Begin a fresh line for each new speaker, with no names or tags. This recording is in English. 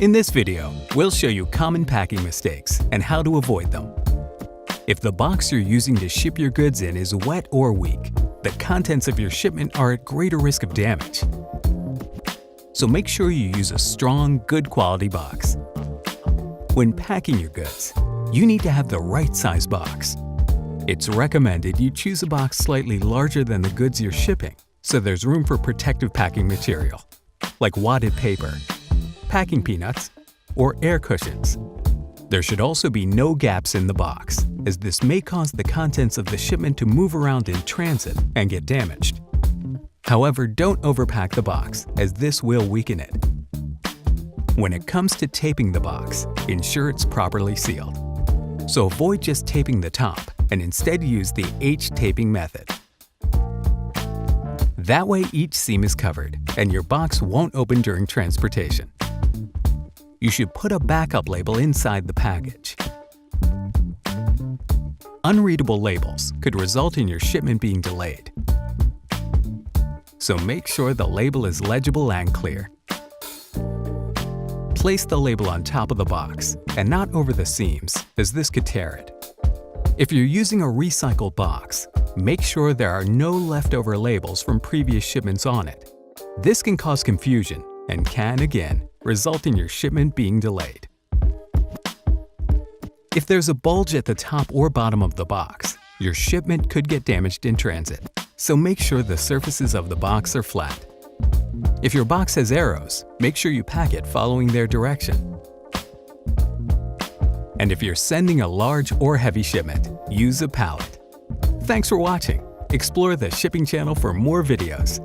In this video, we'll show you common packing mistakes and how to avoid them. If the box you're using to ship your goods in is wet or weak, the contents of your shipment are at greater risk of damage. So make sure you use a strong, good quality box. When packing your goods, you need to have the right size box. It's recommended you choose a box slightly larger than the goods you're shipping, so there's room for protective packing material, like wadded paper, packing peanuts, or air cushions. There should also be no gaps in the box, as this may cause the contents of the shipment to move around in transit and get damaged. However, don't overpack the box, as this will weaken it. When it comes to taping the box, ensure it's properly sealed. So avoid just taping the top and instead use the H-taping method. That way each seam is covered and your box won't open during transportation. You should put a backup label inside the package. Unreadable labels could result in your shipment being delayed. So make sure the label is legible and clear. Place the label on top of the box and not over the seams, as this could tear it. If you're using a recycled box, make sure there are no leftover labels from previous shipments on it. This can cause confusion and can, again, result in your shipment being delayed. If there's a bulge at the top or bottom of the box, your shipment could get damaged in transit, so make sure the surfaces of the box are flat. If your box has arrows, make sure you pack it following their direction. And if you're sending a large or heavy shipment, use a pallet. Thanks for watching. Explore the Shipping channel for more videos.